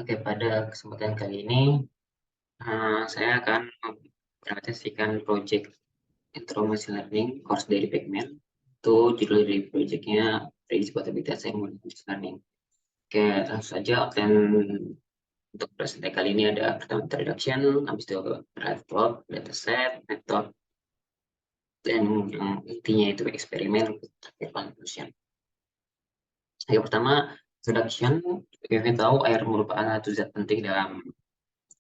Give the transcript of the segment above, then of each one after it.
Oke, pada kesempatan kali ini saya akan mempresentasikan project Intro Machine Learning course dari Pacman. Itu judul dari projectnya Predictability Assessment Machine Learning. Oke, langsung saja outline untuk presentasi kali ini ada pertama introduction, habis itu drive plot, dataset, method, dan yang intinya itu eksperimen, terakhir conclusion. Yang pertama, introduction, kita tahu air merupakan satu zat penting dalam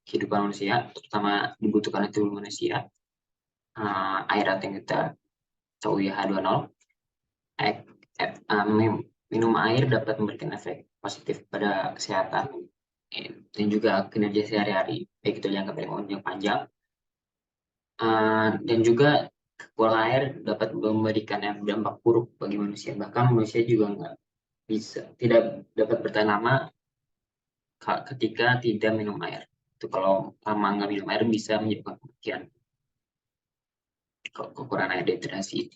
kehidupan manusia, terutama dibutuhkan oleh tubuh manusia. Air yang kita tahu ya H2O. Minum air dapat memberikan efek positif pada kesehatan dan juga kinerja sehari-hari, baik itu jangka pendek maupun jangka panjang. Dan juga kekurangan air dapat memberikan dampak buruk bagi manusia. Bahkan manusia juga tidak dapat bertahan lama ketika tidak minum air. Itu kalau lama nggak minum air bisa menyebabkan kematian. Kekurangan air dehidrasi.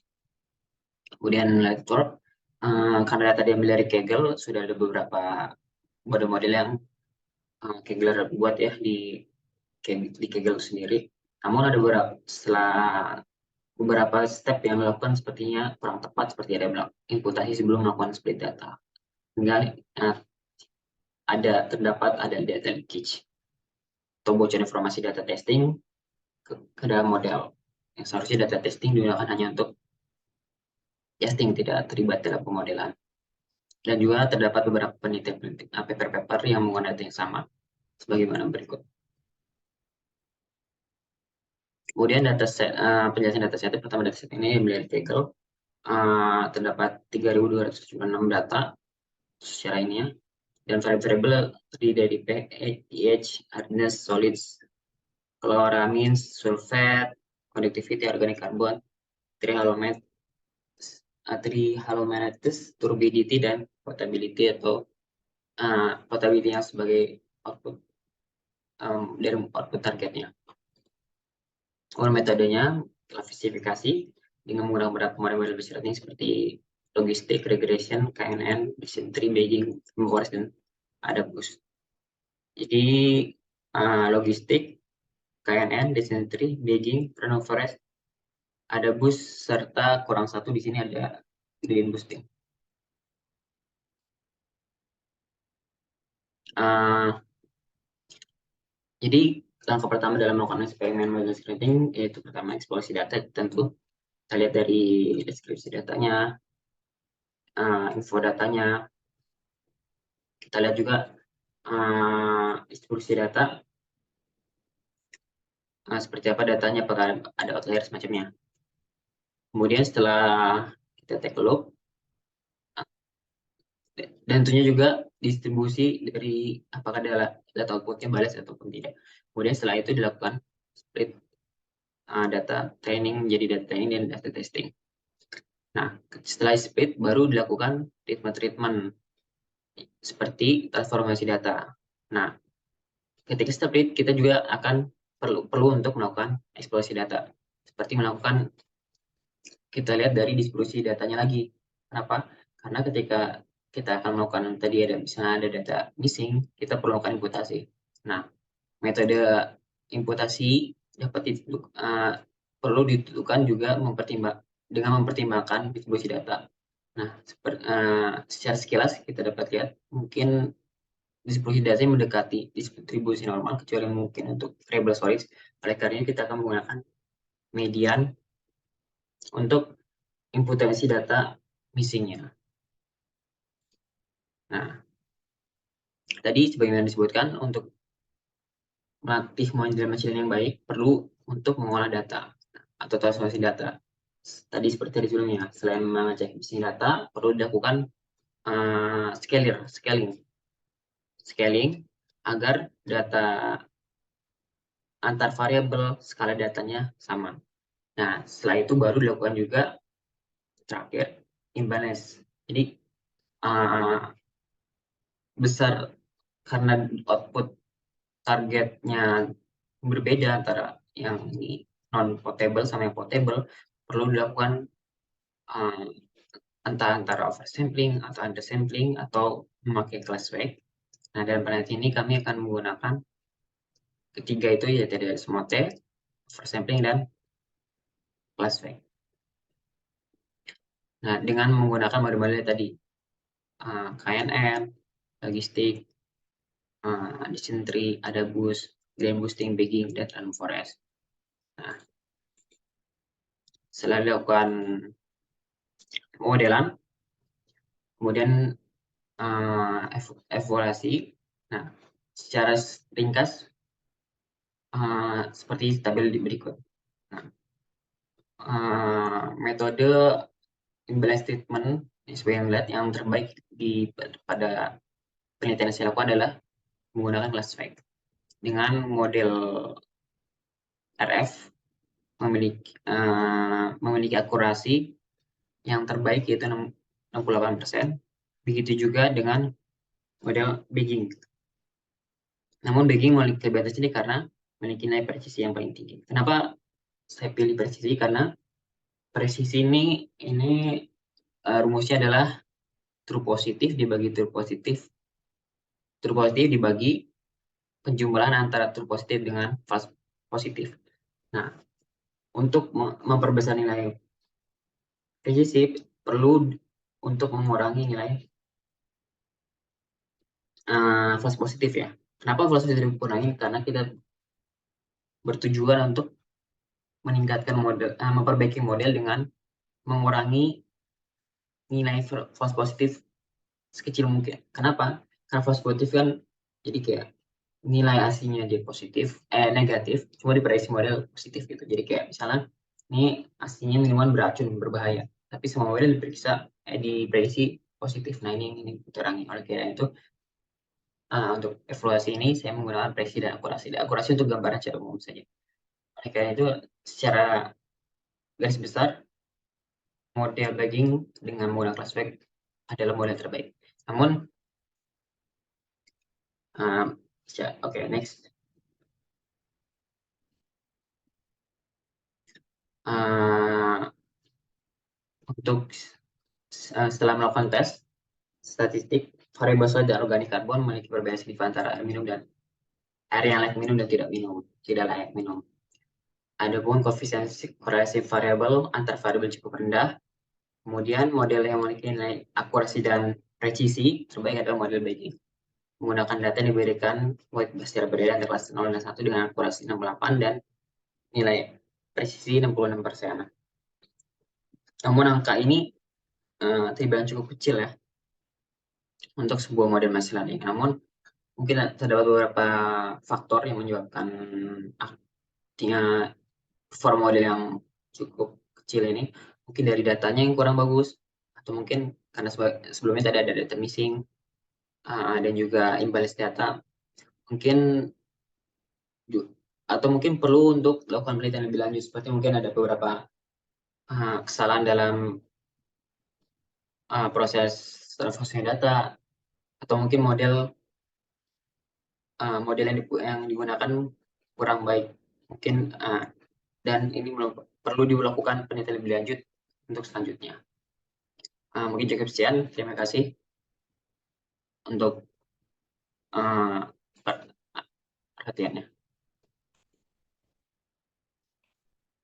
Kemudian network, karena data diambil dari Kaggle, sudah ada beberapa model-model yang Kaggle buat ya di Kaggle sendiri. Namun ada beberapa step yang dilakukan sepertinya kurang tepat, seperti ada imputasi sebelum melakukan split data. Hingga terdapat data leakage atau bocor informasi data testing ke dalam model. Yang seharusnya data testing digunakan hanya untuk testing, tidak terlibat dalam pemodelan. Dan juga terdapat beberapa penelitian paper-paper yang menggunakan data yang sama, sebagaimana berikut. Kemudian penjelasan dataset pertama, dataset ini dari Kaggle. Terdapat 3.276 data secara ini ya, dan variabel terdiri dari pH, hardness, solids, chloramines, sulfate, conductivity, organic carbon, trihalomenates, turbidity, dan potability atau potability yang sebagai output dari output targetnya. Kemudian metodenya klasifikasi dengan menggunakan beberapa model machine learning seperti logistik, regression, KNN, decision tree, Bayesian, forest, dan AdaBoost. Jadi logistik, KNN, decision tree, Bayesian, forest, AdaBoost, serta kurang satu di sini ada gradient boosting. Jadi langkah pertama dalam melakukan eksperimen machine learning yaitu pertama eksplorasi data. Tentu kita lihat dari deskripsi datanya, info datanya. Kita lihat juga distribusi data, seperti apa datanya, apakah ada outlier semacamnya. Kemudian setelah kita take a look, dan tentunya juga distribusi dari apakah data outputnya balas ataupun tidak. Kemudian setelah itu dilakukan split data training menjadi data training dan data testing. Nah, setelah split baru dilakukan treatment seperti transformasi data. Nah, ketika split kita juga akan perlu untuk melakukan eksplorasi data. Seperti melakukan, kita lihat dari distribusi datanya lagi. Kenapa? Karena ketika kita akan melakukan tadi misalnya ada data missing, kita perlu melakukan imputasi. Nah, metode imputasi perlu ditentukan juga dengan mempertimbangkan distribusi data. Nah, secara sekilas kita dapat lihat mungkin distribusi data mendekati distribusi normal, kecuali mungkin untuk variable solid. Oleh karena kita akan menggunakan median untuk imputasi data missingnya. Nah, tadi sebagaimana disebutkan, untuk melatih model machine learning yang baik perlu untuk mengolah data atau transformasi data. Tadi seperti di sebelumnya, selain mengecek missing data, perlu dilakukan scaling agar data antar variabel skala datanya sama. Nah, setelah itu baru dilakukan juga terakhir imbalance. Jadi besar karena output targetnya berbeda antara yang ini non potable sama yang potable, perlu dilakukan antara oversampling atau undersampling atau memakai class weight Nah, dalam penelitian ini kami akan menggunakan ketiga itu, yaitu ada SMOT, oversampling, dan class fact. Nah, dengan menggunakan model-model tadi, KNN, logistik, decision tree, ada boost, grand boosting, bagging, dan random forest. Nah, setelah dilakukan pemodelan, kemudian evaluasi. Nah, secara ringkas seperti tabel di berikut. Nah, metode imbalance treatment sebagai yang melihat yang terbaik pada penelitian yang saya lakukan adalah menggunakan class fact dengan model RF memiliki akurasi yang terbaik yaitu 68%. Begitu juga dengan model bagging. Namun bagging memiliki kelebihan tersendiri karena memiliki nilai presisi yang paling tinggi. Kenapa saya pilih presisi? Karena presisi ini rumusnya adalah true positif dibagi true positif dibagi penjumlahan antara true positif dengan false positif. Nah, untuk memperbesar nilai presisi perlu untuk mengurangi nilai false positif ya. Kenapa false positif dikurangi? Karena kita bertujuan untuk meningkatkan model, memperbaiki model dengan mengurangi nilai false positif sekecil mungkin. Kenapa? Karena false positif kan jadi kayak nilai aslinya dia negatif, cuma diprediksi model positif gitu. Jadi kayak misalnya ini aslinya minuman beracun berbahaya, tapi semua model diprediksi positif. Nah, ini dikurangi. Oleh karena itu untuk evaluasi ini saya menggunakan presisi dan akurasi. Akurasi untuk gambaran secara umum saja. Oleh karena itu secara garis besar model bagging dengan menggunakan class fact adalah model terbaik. Namun oke, next. Untuk setelah melakukan tes statistik, variabel solid dan organik karbon memiliki perbedaan signifikan antara air minum dan air yang layak minum dan tidak layak minum. Adapun koefisien korelasi variabel antar variabel cukup rendah. Kemudian model yang memiliki nilai akurasi dan presisi terbaik adalah model bagging. Menggunakan data yang diberikan white secara berbeda antara kelas 0 dan 1 dengan akurasi 68 dan nilai presisi 66%. Namun angka ini terbilang cukup kecil ya untuk sebuah model machine learning. Namun mungkin terdapat beberapa faktor yang menyebabkan artinya performa model yang cukup kecil ini. Mungkin dari datanya yang kurang bagus, atau mungkin karena sebelumnya tadi ada data missing, dan juga imbalance data. Mungkin atau mungkin perlu untuk melakukan penelitian lebih lanjut, seperti mungkin ada beberapa kesalahan dalam proses transformasi data, atau mungkin model yang digunakan kurang baik mungkin, dan ini perlu dilakukan penelitian lebih lanjut untuk selanjutnya. Mungkin cukup sekian, terima kasih untuk perhatiannya.